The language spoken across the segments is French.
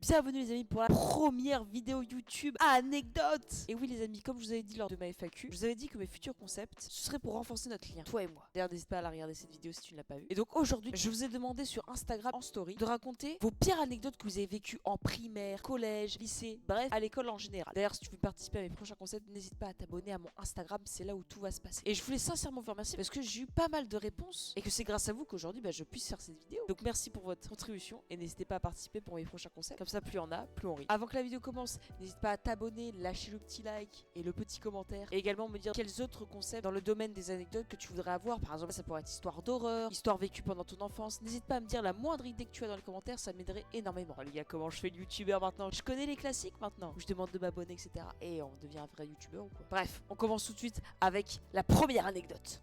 Bienvenue les amis pour la première vidéo YouTube anecdote. Et oui les amis, comme je vous avais dit lors de ma FAQ, je vous avais dit que mes futurs concepts, ce serait pour renforcer notre lien, toi et moi. D'ailleurs n'hésite pas à la regarder cette vidéo si tu ne l'as pas vue. Et donc aujourd'hui, je vous ai demandé sur Instagram en story de raconter vos pires anecdotes que vous avez vécues en primaire, collège, lycée, bref, à l'école en général. D'ailleurs si tu veux participer à mes prochains concepts, n'hésite pas à t'abonner à mon Instagram, c'est là où tout va se passer. Et je voulais sincèrement vous remercier parce que j'ai eu pas mal de réponses et que c'est grâce à vous qu'aujourd'hui je puisse faire cette vidéo. Donc merci pour votre contribution et n'hésitez pas à participer pour mes prochains concepts. Comme ça plus on a, plus on rit. Avant que la vidéo commence, n'hésite pas à t'abonner, lâcher le petit like et le petit commentaire. Et également me dire quels autres concepts dans le domaine des anecdotes que tu voudrais avoir. Par exemple, ça pourrait être histoire d'horreur, histoire vécue pendant ton enfance. N'hésite pas à me dire la moindre idée que tu as dans les commentaires, ça m'aiderait énormément. Oh, les gars, comment je fais le youtubeur maintenant? Je connais les classiques maintenant, où je demande de m'abonner, etc. Et on devient un vrai youtubeur ou quoi? Bref, on commence tout de suite avec la première anecdote.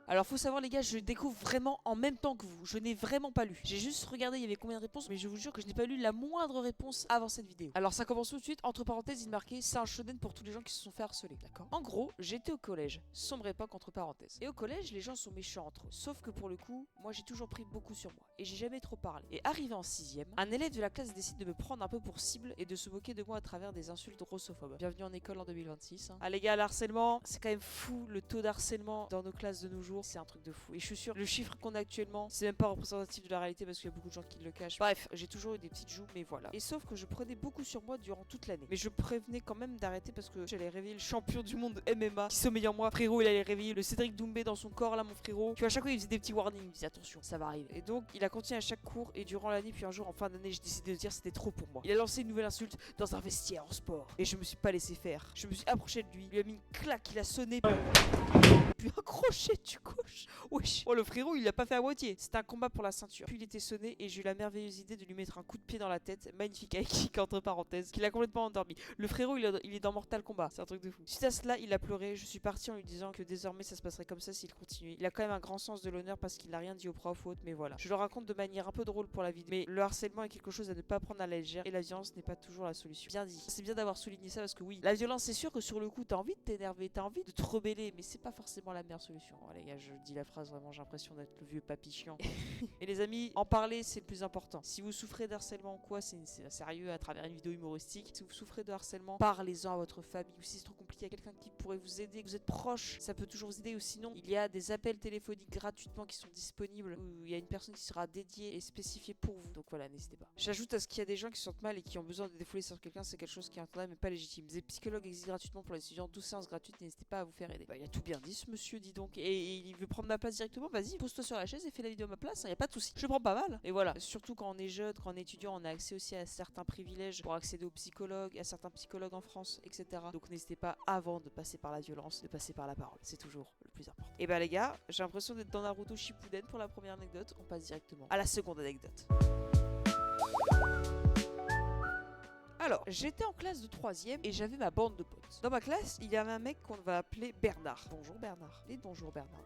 Alors faut savoir les gars, je découvre vraiment en même temps que vous, je n'ai vraiment pas lu. J'ai juste regardé il y avait combien de réponses, mais je vous jure que je n'ai pas lu la moindre réponse avant cette vidéo. Alors ça commence tout de suite, entre parenthèses il marquait c'est un shonen pour tous les gens qui se sont fait harceler, d'accord? En gros, j'étais au collège, sombre époque entre parenthèses. Et au collège les gens sont méchants entre eux, sauf que pour le coup, moi j'ai toujours pris beaucoup sur moi, et j'ai jamais trop parlé. Et arrivé en 6ème, un élève de la classe décide de me prendre un peu pour cible et de se moquer de moi à travers des insultes grossophobes. Bienvenue en école en 2026. Ah les gars, l'harcèlement, c'est quand même fou le taux d'harcèlement dans nos classes de nos jours. C'est un truc de fou. Et je suis sûr, le chiffre qu'on a actuellement, c'est même pas représentatif de la réalité parce qu'il y a beaucoup de gens qui le cachent. Bref, j'ai toujours eu des petites joues, mais voilà. Et sauf que je prenais beaucoup sur moi durant toute l'année. Mais je prévenais quand même d'arrêter parce que j'allais réveiller le champion du monde MMA qui sommeille en moi. Frérot, il allait réveiller le Cédric Doumbé dans son corps là, mon frérot. Tu vois, à chaque fois, il faisait des petits warnings. Il me disait attention, ça va arriver. Et donc, il a continué à chaque cours et durant l'année, puis un jour en fin d'année, j'ai décidé de dire c'était trop pour moi. Il a lancé une nouvelle insulte dans un vestiaire en sport. Et je me suis pas laissé faire. Je me suis approché de lui, il lui a mis une claque, il a sonné. Puis un crochet du gauche. Wesh. Oh le frérot il a pas fait à moitié. C'était un combat pour la ceinture. Puis il était sonné et j'ai eu la merveilleuse idée de lui mettre un coup de pied dans la tête. Magnifique high kick entre parenthèses. Qu'il a complètement endormi. Le frérot il est dans Mortal Kombat. C'est un truc de fou. Suite à cela il a pleuré. Je suis parti en lui disant que désormais ça se passerait comme ça s'il continuait. Il a quand même un grand sens de l'honneur parce qu'il n'a rien dit au prof ou autre. Mais voilà. Je le raconte de manière un peu drôle pour la vidéo. Mais le harcèlement est quelque chose à ne pas prendre à la légère. Et la violence n'est pas toujours la solution. Bien dit. C'est bien d'avoir souligné ça parce que oui. La violence c'est sûr que sur le coup t'as envie de t'énerver. T'as envie de te rebeller. Mais c'est pas forcément la meilleure solution. Oh, les gars je dis la phrase vraiment j'ai l'impression d'être le vieux papy chiant. Et les amis, en parler c'est le plus important. Si vous souffrez de harcèlement ou quoi, c'est sérieux à travers une vidéo humoristique. Si vous souffrez de harcèlement, parlez-en à votre famille. Ou si c'est trop compliqué, à quelqu'un qui pourrait vous aider, que vous êtes proche, ça peut toujours vous aider. Ou sinon, il y a des appels téléphoniques gratuitement qui sont disponibles où il y a une personne qui sera dédiée et spécifiée pour vous. Donc voilà, n'hésitez pas. J'ajoute à ce qu'il y a des gens qui se sentent mal et qui ont besoin de défouler sur quelqu'un, c'est quelque chose qui est entendable mais pas légitime. Des psychologues existent gratuitement pour les étudiants, 12 séances gratuites, n'hésitez pas à vous faire aider. Bah, il a tout bien dit ce monsieur, dis donc. Et il veut prendre ma place directement, vas-y, pose-toi sur la chaise et fais la vidéo à ma place, y a pas de souci. Je prends pas mal. Et voilà, surtout quand on est jeune, quand on est étudiant, on a accès aussi à certains privilèges pour accéder aux psychologues, à certains psychologues en France, etc. Donc n'hésitez pas avant de passer par la violence, de passer par la parole. C'est toujours le plus important. Et bah les gars, j'ai l'impression d'être dans Naruto Shippuden pour la première anecdote. On passe directement à la seconde anecdote. Alors, j'étais en classe de 3ème et j'avais ma bande de potes. Dans ma classe, il y avait un mec qu'on va appeler Bernard. Bonjour Bernard. Dites bonjour Bernard.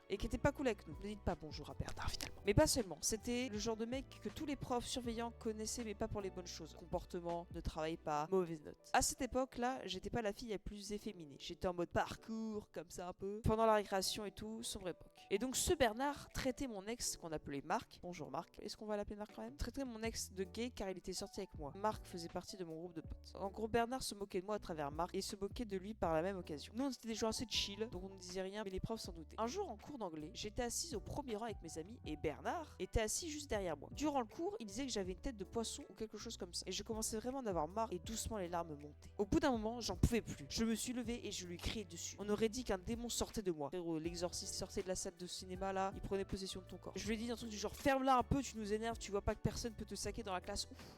Et qui était pas cool avec nous. Ne dites pas bonjour à Bernard finalement. Mais pas seulement. C'était le genre de mec que tous les profs surveillants connaissaient mais pas pour les bonnes choses. Comportement, ne travaille pas, mauvaise note. À cette époque-là, j'étais pas la fille la plus efféminée. J'étais en mode parcours, comme ça un peu. Pendant la récréation et tout, sombre époque. Et donc ce Bernard traitait mon ex qu'on appelait Marc. Bonjour Marc. Est-ce qu'on va l'appeler Marc quand même? Traitait mon ex de gay car il était sorti avec moi. Marc faisait partie de mon groupe de potes. En gros, Bernard se moquait de moi à travers Marc et se moquait de lui par la même occasion. Nous on était des gens assez chill, donc on ne disait rien mais les profs s'en doutaient. Un jour en cours d'anglais, j'étais assise au premier rang avec mes amis et Bernard était assis juste derrière moi. Durant le cours, il disait que j'avais une tête de poisson ou quelque chose comme ça. Et je commençais vraiment d'avoir marre et doucement les larmes montaient. Au bout d'un moment, j'en pouvais plus. Je me suis levée et je lui criais dessus. On aurait dit qu'un démon sortait de moi. Frérot, l'exorciste sortait de la salle de cinéma là, il prenait possession de ton corps. Je lui ai dit un truc du genre ferme-la un peu, tu nous énerves, tu vois pas que personne peut te saquer dans la classe. Ouf.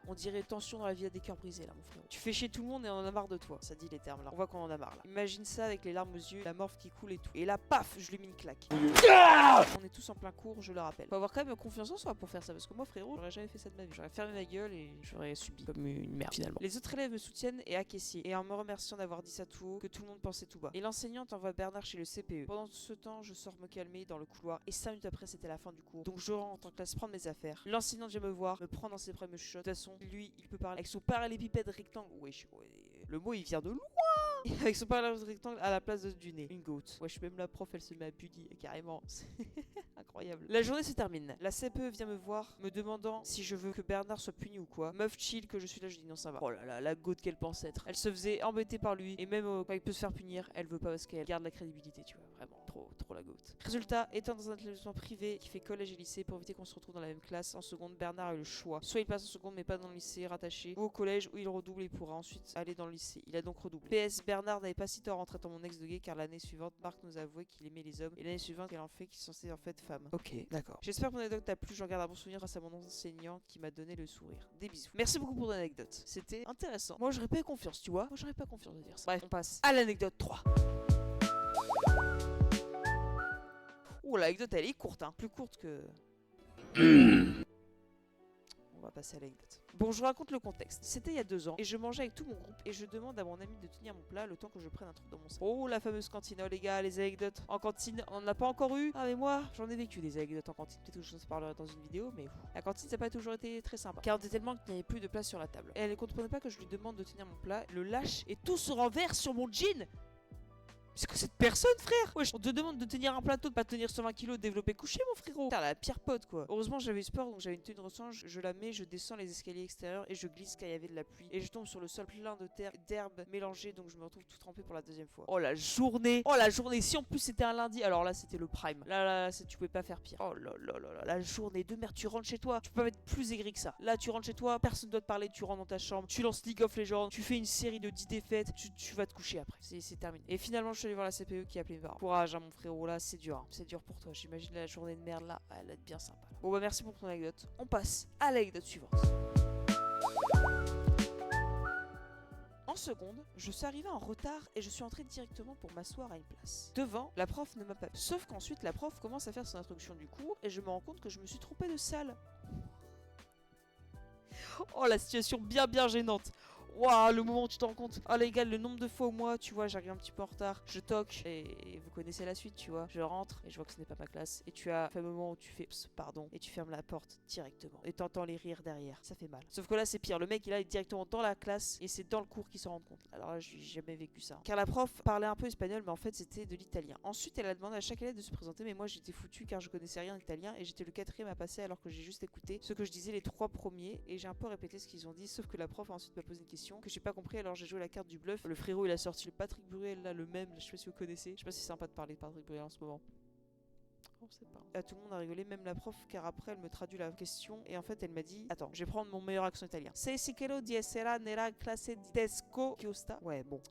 On dirait tension dans la vie à des cœurs brisés là mon frère. Tu fais chier tout le monde et on en a marre de toi. Ça dit les termes là. On voit qu'on en a marre là. Imagine ça avec les larmes aux yeux, la morphe qui coule et tout. Et là paf, je lui ai mis une claque. On est tous en plein cours, je le rappelle. Faut avoir quand même confiance en soi pour faire ça parce que moi frérot, j'aurais jamais fait ça de ma vie. J'aurais fermé ma gueule et j'aurais subi comme une merde finalement. Les autres élèves me soutiennent et acquiescent et en me remerciant d'avoir dit ça tout haut, que tout le monde pensait tout bas. Et l'enseignante envoie Bernard chez le CPE. Pendant ce temps, je sors me calmer dans le couloir et 5 minutes après c'était la fin du cours. Donc je rentre en classe prendre mes affaires. L'enseignante vient me voir, me prend dans ses bras, me chuchote. De toute façon, lui, il peut parler avec son parallépipède rectangle. Wesh, ouais. Le mot il vient de loin. Avec son parallépipède rectangle à la place du nez. Une goat. Wesh, même la prof elle se met à buddy carrément. Incroyable. incroyable. La journée se termine. La CPE vient me voir, me demandant si je veux que Bernard soit puni ou quoi. Meuf chill que je suis là, je dis non ça va. Oh là là, la gote qu'elle pense être. Elle se faisait embêter par lui et même quand il peut se faire punir, elle veut pas parce qu'elle garde la crédibilité, tu vois. Vraiment, trop la gote. Résultat, étant dans un établissement privé qui fait collège et lycée pour éviter qu'on se retrouve dans la même classe en seconde, Bernard a eu le choix. Soit il passe en seconde mais pas dans le lycée rattaché, ou au collège où il redouble et pourra ensuite aller dans le lycée. Il a donc redoublé. PS, Bernard n'avait pas si tort en traitant mon ex de gay car l'année suivante, Marc nous a avoué qu'il aimait les hommes et l'année suivante, qu'elle en fait qu'il censé en fait femme. Ok, d'accord. J'espère que mon anecdote t'a plu, j'en garde un bon souvenir grâce à mon enseignant qui m'a donné le sourire. Des bisous. Merci beaucoup pour l'anecdote. C'était intéressant. Moi j'aurais pas eu confiance, tu vois. Moi j'aurais pas confiance de dire ça. Bref, on passe à l'anecdote 3. Ouh, l'anecdote elle est courte, hein. Plus courte que... On va passer à l'anecdote. Bon, je vous raconte le contexte. C'était il y a 2 ans et je mangeais avec tout mon groupe et je demande à mon ami de tenir mon plat le temps que je prenne un truc dans mon sac. Oh, la fameuse cantine. Oh les gars, les anecdotes en cantine, on n'en a pas encore eu. Ah mais moi, j'en ai vécu des anecdotes en cantine. Peut-être que je vous en parlerai dans une vidéo, mais la cantine ça n'a pas toujours été très sympa. Car on était tellement qu'il n'y avait plus de place sur la table. Et elle ne comprenait pas que je lui demande de tenir mon plat, le lâche et tout se renverse sur mon jean. C'est que cette personne, frère? Wesh, on te demande de tenir un plateau, de pas tenir 120 kilos, de développer couché, mon frérot. T'as la pire pote, quoi. Heureusement, j'avais eu sport, donc j'avais une tenue de rechange. Je la mets, je descends les escaliers extérieurs et je glisse car il y avait de la pluie. Et je tombe sur le sol plein de terre, d'herbes mélangées, donc je me retrouve tout trempé pour la 2e fois. Oh la journée! Oh la journée! Si en plus c'était un lundi, alors là c'était le prime. Là, tu pouvais pas faire pire. Oh là là là là, la journée de merde, tu rentres chez toi. Tu peux pas être plus aigri que ça. Là, tu rentres chez toi, personne doit te parler, tu rentres dans ta chambre, tu lances League of Legends, tu fais une série de 10 défaites, tu vas te coucher après. C'est terminé. Et finalement, je suis allé voir la CPE qui a appelé mes parents. Courage, hein, mon frérot, là, c'est dur. Hein. C'est dur pour toi. J'imagine la journée de merde là, elle va être bien sympa. Bon, bah, merci pour ton anecdote. On passe à l'anecdote suivante. En seconde, je suis arrivé en retard et je suis entré directement pour m'asseoir à une place. Devant, la prof ne m'a pas vu. Sauf qu'ensuite, la prof commence à faire son introduction du cours et je me rends compte que je me suis trompé de salle. Oh, la situation bien gênante. Waouh, le moment où tu te rends compte. Oh les gars, le nombre de fois où moi, tu vois, j'arrive un petit peu en retard, je toque et vous connaissez la suite, tu vois. Je rentre et je vois que ce n'est pas ma classe. Et tu as fait un moment où tu fais pardon et tu fermes la porte directement. Et t'entends les rires derrière. Ça fait mal. Sauf que là, c'est pire. Le mec, il est directement dans la classe et c'est dans le cours qu'il s'en rend compte. Alors là, j'ai jamais vécu ça. Car la prof parlait un peu espagnol, mais en fait, c'était de l'italien. Ensuite, elle a demandé à chaque élève de se présenter, mais moi, j'étais foutu car je connaissais rien d'italien et j'étais le 4e à passer alors que j'ai juste écouté ce que je disais les 3 premiers et j'ai un peu répété ce qu'ils ont dit. Sauf que la prof a ensuite m'a posé une question que j'ai pas compris. Alors j'ai joué la carte du bluff. Le frérot il a sorti le Patrick Bruel là, le même, je sais pas si vous connaissez. Je sais pas si c'est sympa de parler de Patrick Bruel en ce moment. On sait pas. Tout le monde a rigolé, même la prof, car après elle me traduit la question et en fait elle m'a dit attends, je vais prendre mon meilleur accent italien. C'est si quello di essere nella classe di tedesco Kiosta. Ouais, bon,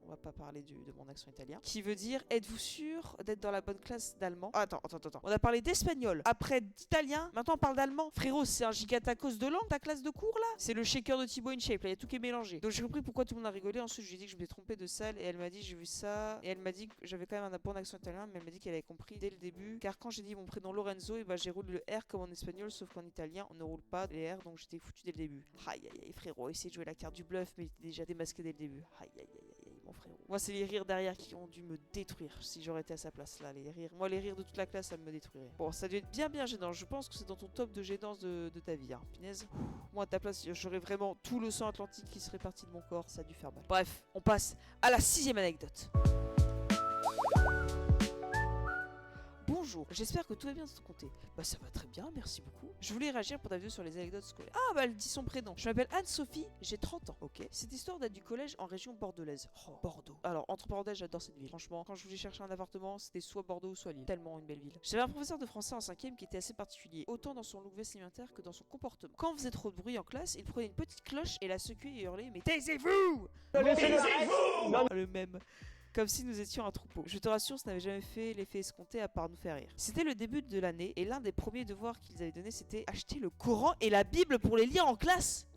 on va pas parler de mon accent italien. Qui veut dire, êtes-vous sûr d'être dans la bonne classe d'allemand? Attends. On a parlé d'espagnol, après d'italien, maintenant on parle d'allemand. Frérot, c'est un gigatacos de langue, ta classe de cours là? C'est le shaker de Thibaut InShape, là, il y a tout qui est mélangé. Donc j'ai compris pourquoi tout le monde a rigolé. Ensuite, je lui ai dit que je m'étais trompé de salle et elle m'a dit, j'ai vu ça. Et elle m'a dit que j'avais quand même un bon accent italien, mais elle m'a dit qu'elle avait compris dès le début. Car quand j'ai dit mon prénom Lorenzo, et bah j'ai roulé le R comme en espagnol, sauf qu'en italien, on ne roule pas les R, donc j'étais foutu dès le début. Aïe, frérot, essayer de jouer la carte du bluff, mais il était déjà démasqué dès le début. Aïe, mon frérot. Moi, c'est les rires derrière qui ont dû me détruire si j'aurais été à sa place là. Les rires. Moi, les rires de toute la classe, ça me détruirait. Bon, ça devait être bien gênant. Je pense que c'est dans ton top de gênance de ta vie, hein. Punaise. Moi, à ta place, j'aurais vraiment tout le sang atlantique qui serait parti de mon corps. Ça a dû faire mal. Bref, on passe à la 6e anecdote. Bonjour, j'espère que tout va bien de ton côté. Bah ça va très bien, merci beaucoup. Je voulais réagir pour ta vidéo sur les anecdotes scolaires. Ah bah elle dit son prénom. Je m'appelle Anne-Sophie, j'ai 30 ans. Ok. Cette histoire date du collège en région bordelaise. Oh, Bordeaux. Alors entre parenthèses, j'adore cette ville. Franchement, quand je voulais chercher un appartement, c'était soit Bordeaux ou soit Lille. Tellement une belle ville. J'avais un professeur de français en 5e qui était assez particulier, autant dans son look vestimentaire que dans son comportement. Quand on faisait trop de bruit en classe, il prenait une petite cloche et la secouait et hurlait mais taisez-vous! Taisez-vous! Le même. Comme si nous étions un troupeau. Je te rassure, ça n'avait jamais fait l'effet escompté à part nous faire rire. C'était le début de l'année et l'un des premiers devoirs qu'ils avaient donné c'était acheter le Coran et la Bible pour les lire en classe.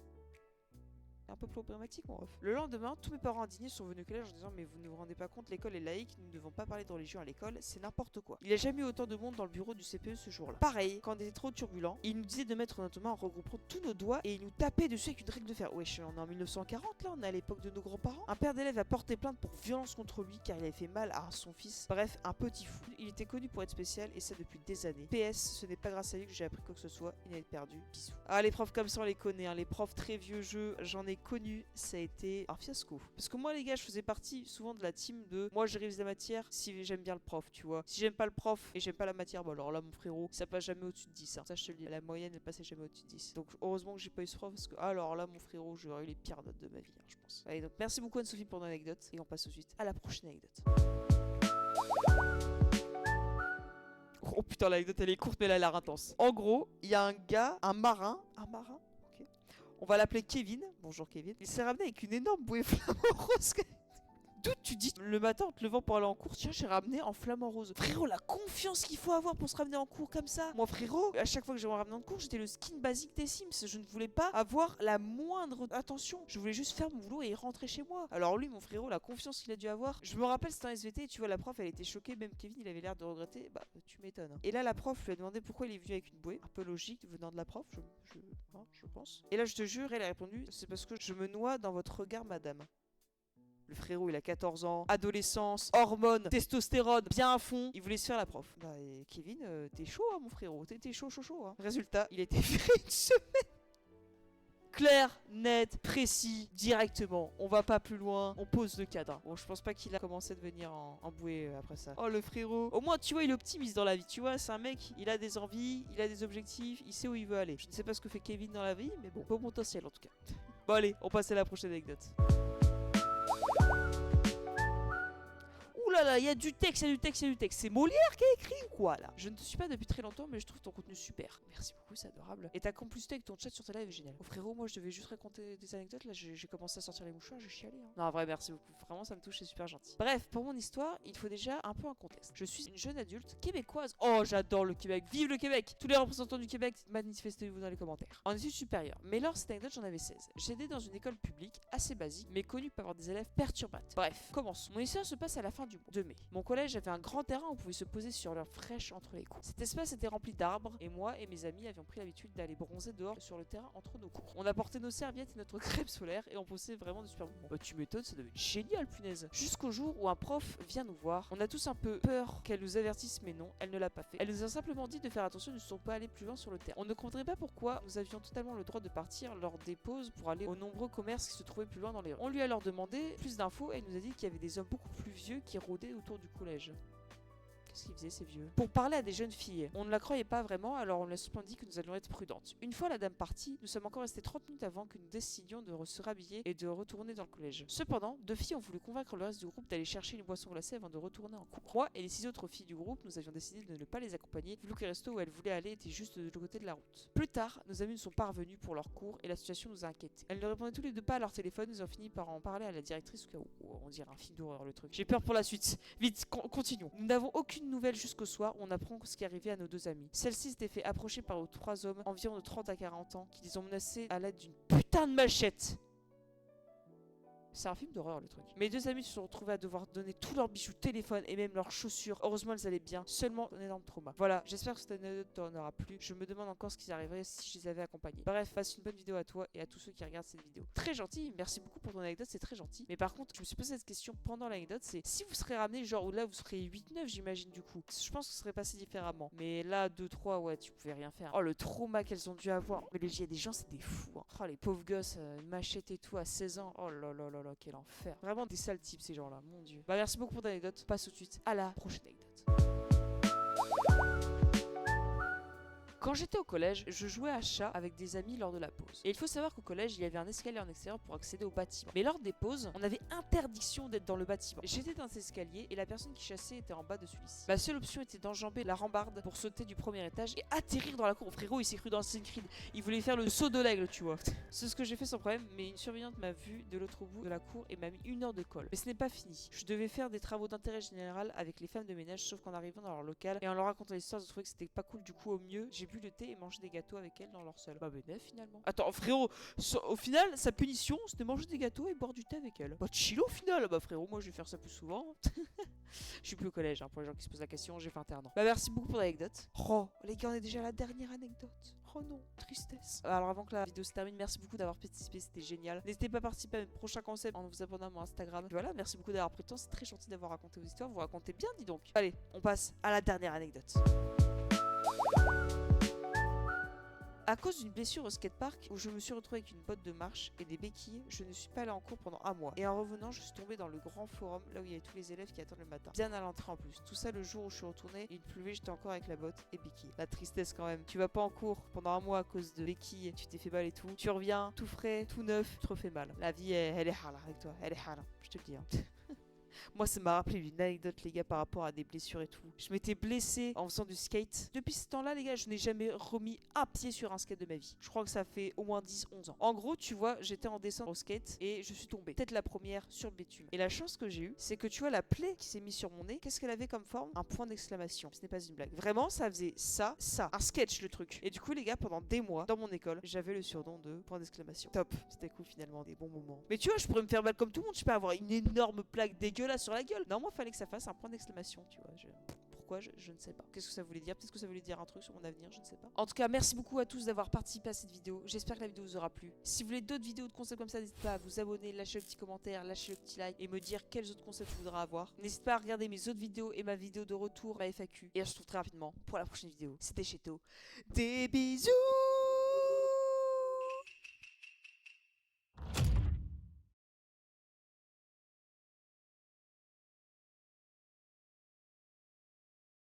Un peu problématique mon ref. Le lendemain, tous mes parents indignés sont venus au collège en disant mais vous ne vous rendez pas compte, l'école est laïque, nous ne devons pas parler de religion à l'école, c'est n'importe quoi. Il n'y a jamais eu autant de monde dans le bureau du CPE ce jour-là. Pareil, quand on était trop turbulent, il nous disait de mettre notre main en regroupant tous nos doigts et il nous tapait dessus avec une règle de fer. Wesh, on est en 1940 là, on est à l'époque de nos grands-parents. Un père d'élève a porté plainte pour violence contre lui car il avait fait mal à son fils. Bref, un petit fou. Il était connu pour être spécial et ça depuis des années. PS, ce n'est pas grâce à lui que j'ai appris quoi que ce soit, il est perdu. Bisous. Ah les profs comme ça on les connaît, hein. Les profs très vieux jeu, j'en ai connu, ça a été un fiasco. Parce que moi les gars, je faisais partie souvent de la team de moi je révise la matière si j'aime bien le prof, tu vois. Si j'aime pas le prof et j'aime pas la matière, bah alors là mon frérot, ça passe jamais au-dessus de 10. Hein. Ça je te le dis, la moyenne elle passait jamais au-dessus de 10. Donc heureusement que j'ai pas eu ce prof parce que alors là mon frérot, j'aurais eu les pires notes de ma vie, hein, je pense. Allez donc merci beaucoup Anne-Sophie pour l'anecdote et on passe tout de suite à la prochaine anecdote. Oh putain, l'anecdote elle est courte mais elle a l'air intense. En gros, il y a un gars, un marin, ok. On va l'appeler Kevin. Bonjour Kevin. Il s'est ramené avec une énorme bouée flamant rose. D'où tu dis le matin en te levant pour aller en cours, tiens j'ai ramené en flamant rose. Frérot, la confiance qu'il faut avoir pour se ramener en cours comme ça. Moi frérot, à chaque fois que je me ramenais en cours, j'étais le skin basique des Sims. Je ne voulais pas avoir la moindre attention. Je voulais juste faire mon boulot et rentrer chez moi. Alors lui, mon frérot, la confiance qu'il a dû avoir. Je me rappelle c'était un SVT et tu vois la prof elle était choquée. Même Kevin il avait l'air de regretter. Bah tu m'étonnes. Et là la prof lui a demandé pourquoi il est venu avec une bouée. Un peu logique venant de la prof, je pense. Et là je te jure, elle a répondu, c'est parce que je me noie dans votre regard madame. Le frérot, il a 14 ans, adolescence, hormones, testostérone, bien à fond. Il voulait se faire la prof. Bah, et Kevin, t'es chaud, hein, mon frérot. T'es chaud, hein. Résultat, il a été viré une semaine. Clair, net, précis, directement. On va pas plus loin. On pose le cadre. Bon, je pense pas qu'il a commencé à devenir en bouée après ça. Oh, le frérot. Au moins, tu vois, il est optimiste dans la vie. Tu vois, c'est un mec, il a des envies, il a des objectifs, il sait où il veut aller. Je ne sais pas ce que fait Kevin dans la vie, mais bon potentiel en tout cas. Bon, allez, on passe à la prochaine anecdote. Ouh là là, il y a du texte. C'est Molière qui a écrit ou quoi là? Je ne te suis pas depuis très longtemps, mais je trouve ton contenu super. Merci beaucoup, c'est adorable. Et ta complicité avec ton chat sur ta live est génial. Oh frérot, moi je devais juste raconter des anecdotes. Là, j'ai commencé à sortir les mouchoirs, j'ai chialé. Hein. Non, en vrai, merci beaucoup. Vraiment, ça me touche, c'est super gentil. Bref, pour mon histoire, il faut déjà un peu un contexte. Je suis une jeune adulte québécoise. Oh, j'adore le Québec. Vive le Québec! Tous les représentants du Québec, manifestez-vous dans les commentaires. En études supérieures. Mais lors cette anecdote, j'en avais 16. J'étais dans une école publique assez basique, mais connue pour avoir des élèves perturbateurs. Bref, commençons. Mon histoire se passe à la fin du mois de mai. Mon collège avait un grand terrain où on pouvait se poser sur l'herbe fraîche entre les cours. Cet espace était rempli d'arbres et moi et mes amis avions pris l'habitude d'aller bronzer dehors sur le terrain entre nos cours. On apportait nos serviettes et notre crêpe solaire et on passait vraiment de super moments. Bah tu m'étonnes, ça devait être génial punaise. Jusqu'au jour où un prof vient nous voir. On a tous un peu peur qu'elle nous avertisse mais non, elle ne l'a pas fait. Elle nous a simplement dit de faire attention, nous ne sommes pas allés plus loin sur le terrain. On ne comprenait pas pourquoi nous avions totalement le droit de partir lors des pauses pour aller aux nombreux commerces qui se trouvaient plus loin dans les rues. On lui a alors demandé plus d'infos et elle nous a dit qu'il y avait des hommes beaucoup plus vieux qui rôdaient autour du collège. Qu'est-ce qu'ils faisaient ces vieux? Pour parler à des jeunes filles. On ne la croyait pas vraiment, alors on lui a simplement dit que nous allions être prudentes. Une fois la dame partie, nous sommes encore restés 30 minutes avant que nous décidions de se rhabiller et de retourner dans le collège. Cependant, deux filles ont voulu convaincre le reste du groupe d'aller chercher une boisson glacée avant de retourner en cours. Moi et les 6 autres filles du groupe, nous avions décidé de ne pas les accompagner, vu que le resto où elles voulaient aller était juste de l'autre côté de la route. Plus tard, nos amis ne sont pas revenus pour leur cours et la situation nous a inquiétés. Elles ne répondaient tous les deux pas à leur téléphone, nous avons fini par en parler à la directrice, on dirait un film d'horreur le truc. J'ai peur pour la suite. Vite, continuons. Nous n'avons aucune nouvelle jusqu'au soir. On apprend ce qui est arrivé à nos deux amies. Celle-ci s'était fait approcher par 3 hommes environ de 30 à 40 ans qui les ont menacés à l'aide d'une putain de machette. C'est un film d'horreur le truc. Mes deux amis se sont retrouvés à devoir donner tous leurs bijoux, téléphone et même leurs chaussures. Heureusement elles allaient bien, seulement un énorme trauma. Voilà, j'espère que cette anecdote t'en aura plu. Je me demande encore ce qui arriverait si je les avais accompagnés. Bref, passe une bonne vidéo à toi et à tous ceux qui regardent cette vidéo. Très gentil, merci beaucoup pour ton anecdote, c'est très gentil. Mais par contre, je me suis posé cette question pendant l'anecdote, c'est si vous serez ramené genre où là vous serez 8-9 j'imagine du coup. Je pense que ce serait passé différemment. Mais là 2-3 ouais tu pouvais rien faire. Oh le trauma qu'elles ont dû avoir. Mais il y a des gens c'est des fous. Hein. Oh les pauvres gosses, une machette et tout à 16 ans. Oh là là là là quel enfer. Vraiment des sales types ces gens-là, mon dieu. Bah merci beaucoup pour ton anecdote. On passe tout de suite à la prochaine anecdote. Quand j'étais au collège, je jouais à chat avec des amis lors de la pause. Et il faut savoir qu'au collège, il y avait un escalier en extérieur pour accéder au bâtiment. Mais lors des pauses, on avait interdiction d'être dans le bâtiment. J'étais dans cet escalier et la personne qui chassait était en bas de celui-ci. Ma seule option était d'enjamber la rambarde pour sauter du premier étage et atterrir dans la cour. Frérot, il s'est cru dans Assassin's Creed. Il voulait faire le saut de l'aigle, tu vois. C'est ce que j'ai fait sans problème, mais une surveillante m'a vu de l'autre bout de la cour et m'a mis 1 heure de colle. Mais ce n'est pas fini. Je devais faire des travaux d'intérêt général avec les femmes de ménage, sauf qu'en arrivant dans leur local et en leur racontant l'histoire, je trouvais que c'était pas cool. Du coup, au mieux, j'ai bu le thé et mangé des gâteaux avec elles dans leur salle. Bah bénef finalement. Attends frérot, au final sa punition c'était manger des gâteaux et boire du thé avec elle. Bah chill au final. Bah frérot moi je vais faire ça plus souvent. Je suis plus au collège hein, pour les gens qui se posent la question, j'ai fait internat. Bah merci beaucoup pour l'anecdote. Oh les gars on est déjà à la dernière anecdote. Oh non, tristesse. Alors avant que la vidéo se termine, merci beaucoup d'avoir participé, c'était génial. N'hésitez pas à participer à mes prochains concepts en vous abonnant à mon Instagram. Et voilà, merci beaucoup d'avoir pris le temps, c'est très gentil d'avoir raconté vos histoires, vous racontez bien dis donc. Allez, on passe à la dernière anecdote. À cause d'une blessure au skatepark où je me suis retrouvée avec une botte de marche et des béquilles, je ne suis pas allée en cours pendant un mois. Et en revenant, je suis tombée dans le grand forum là où il y avait tous les élèves qui attendent le matin. Bien à l'entrée en plus. Tout ça le jour où je suis retournée, il pleuvait, j'étais encore avec la botte et béquilles. La tristesse quand même. Tu vas pas en cours pendant un mois à cause de béquilles, tu t'es fait mal et tout. Tu reviens tout frais, tout neuf, tu te refais mal. La vie, elle est hala avec toi. Elle est hala, je te le dis. Hein. Moi, ça m'a rappelé une anecdote, les gars, par rapport à des blessures et tout. Je m'étais blessé en faisant du skate. Depuis ce temps-là, les gars, je n'ai jamais remis un pied sur un skate de ma vie. Je crois que ça fait au moins 10-11 ans. En gros, tu vois, j'étais en descente au skate et je suis tombée. Peut-être la première sur le bitume. Et la chance que j'ai eue, c'est que tu vois, la plaie qui s'est mise sur mon nez, qu'est-ce qu'elle avait comme forme? Un point d'exclamation. Ce n'est pas une blague. Vraiment, ça faisait ça, ça. Un sketch, le truc. Et du coup, les gars, pendant des mois, dans mon école, j'avais le surnom de point d'exclamation. Top. C'était cool finalement, des bons moments. Mais tu vois, je pourrais me faire mal comme tout le monde. Je peux avoir une énorme plaque dégueulasse sur la gueule. Non, moi, fallait que ça fasse un point d'exclamation, tu vois. Pourquoi je ne sais pas. Qu'est-ce que ça voulait dire? Peut-être que ça voulait dire un truc sur mon avenir, je ne sais pas. En tout cas, merci beaucoup à tous d'avoir participé à cette vidéo. J'espère que la vidéo vous aura plu. Si vous voulez d'autres vidéos de concepts comme ça, n'hésitez pas à vous abonner, lâcher le petit commentaire, lâcher le petit like et me dire quels autres concepts vous voudrez avoir. N'hésitez pas à regarder mes autres vidéos et ma vidéo de retour, ma FAQ. Et on se retrouve très rapidement pour la prochaine vidéo. C'était Cheto. Des bisous!